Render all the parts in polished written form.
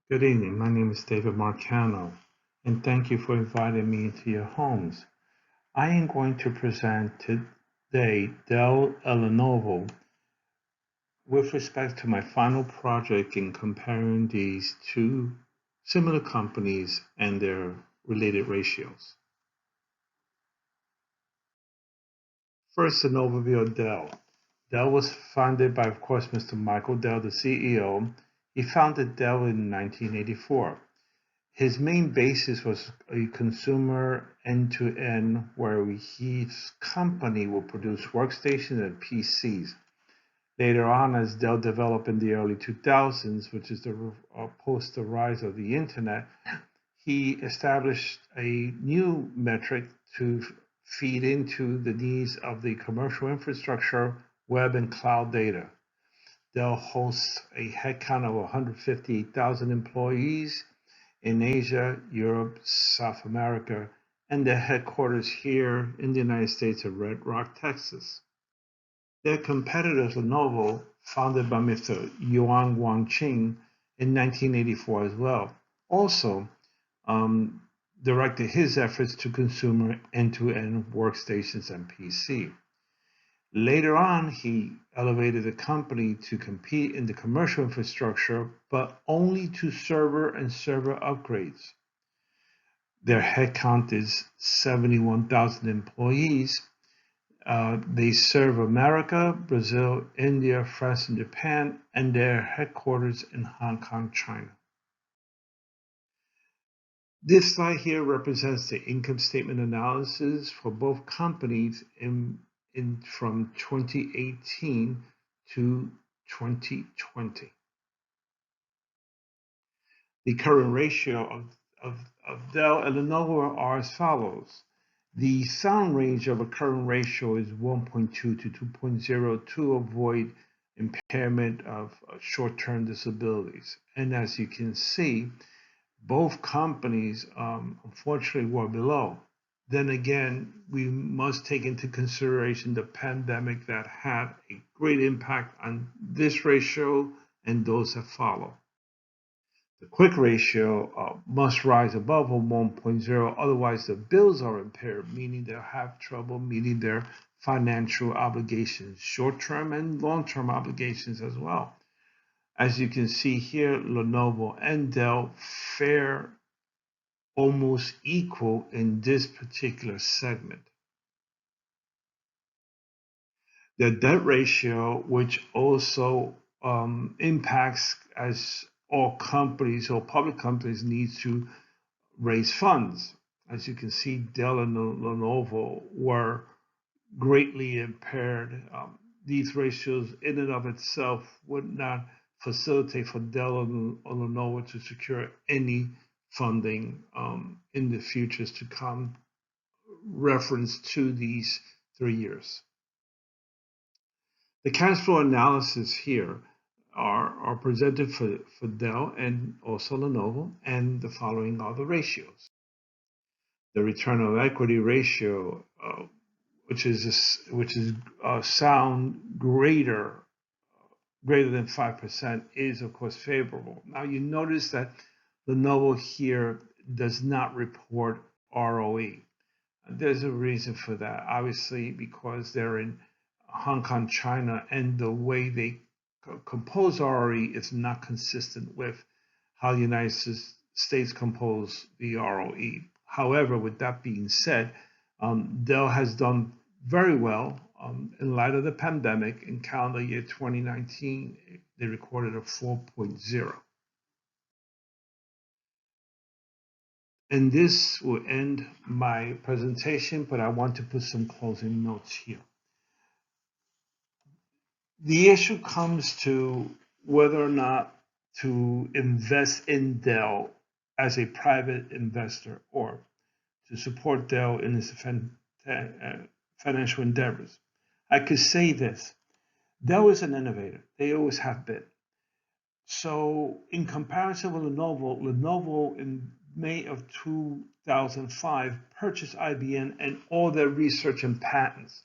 Good evening. My name is David Marcano, and thank you for inviting me into your homes. I am going to present today Dell Lenovo with respect to my final project in comparing these two similar companies and their related ratios. First, an overview of Dell. Dell was founded by, of course, Mr. Michael Dell, the CEO. He founded Dell in 1984. His main basis was a consumer end-to-end where his company will produce workstations and PCs. Later on, as Dell developed in the early 2000s, which is the post the rise of the internet, he established a new metric to feed into the needs of the commercial infrastructure, web, and cloud data. Dell hosts a headcount of 158,000 employees in Asia, Europe, South America, and their headquarters here in the United States at Red Rock, Texas. Their competitor, Lenovo, founded by Mr. Yuan Wangqing in 1984 as well, also um, directed his efforts to consumer end-to-end workstations and PC. Later on, he elevated the company to compete in the commercial infrastructure, but only to server and server upgrades. Their headcount is 71,000 employees. They serve America, Brazil, India, France, and Japan, and their headquarters in Hong Kong, China. This slide here represents the income statement analysis for both companies from 2018 to 2020. The current ratio of Dell and Lenovo are as follows. The sound range of a current ratio is 1.2 to 2.0 to avoid impairment of short-term disabilities. And as you can see, both companies unfortunately were below. Then again, we must take into consideration the pandemic that had a great impact on this ratio and those that follow. The quick ratio must rise above a 1.0, otherwise the bills are impaired, meaning they'll have trouble meeting their financial obligations, short-term and long-term obligations as well. As you can see here, Lenovo and Dell fare almost equal in this particular segment. The debt ratio, which also impacts as all companies or public companies need to raise funds. As you can see, Dell and Lenovo were greatly impaired. These ratios in and of itself would not facilitate for Dell or Lenovo to secure any funding in the futures to come, reference to these 3 years. The cash flow analysis here are presented for Dell and also Lenovo, and the following are the ratios. The return on equity ratio, which is sound greater than 5%, is of course favorable. Now you notice that Lenovo here does not report ROE. There's a reason for that, obviously, because they're in Hong Kong, China, and the way they compose ROE is not consistent with how the United States compose the ROE. However, with that being said, Dell has done very well in light of the pandemic. In calendar year 2019, they recorded a 4.0. And this will end my presentation, but I want to put some closing notes here. The issue comes to whether or not to invest in Dell as a private investor or to support Dell in its financial endeavors. I could say this: Dell is an innovator. They always have been. So in comparison with Lenovo in May of 2005 purchased IBM and all their research and patents.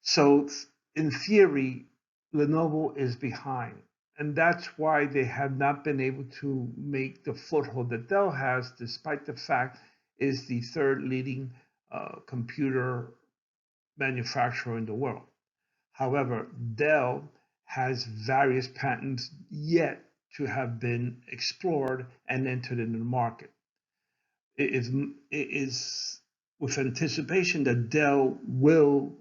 So in theory, Lenovo is behind. And that's why they have not been able to make the foothold that Dell has, despite the fact it is the third leading computer manufacturer in the world. However, Dell has various patents yet to have been explored and entered into the market. It is with anticipation that Dell will,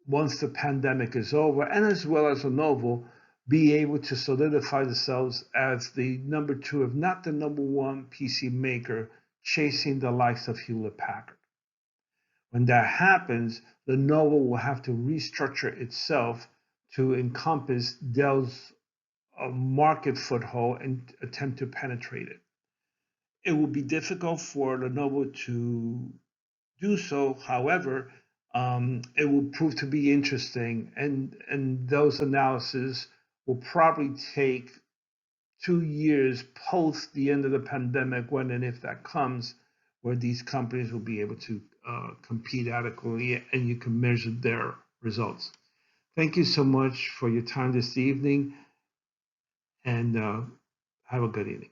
once the pandemic is over, and as well as Lenovo, be able to solidify themselves as the number two, if not the number one PC maker, chasing the likes of Hewlett Packard. When that happens, Lenovo will have to restructure itself to encompass Dell's market foothold and attempt to penetrate it. It will be difficult for Lenovo to do so. However, it will prove to be interesting, and those analyses will probably take 2 years post the end of the pandemic, when and if that comes, where these companies will be able to compete adequately and you can measure their results. Thank you so much for your time this evening, and have a good evening.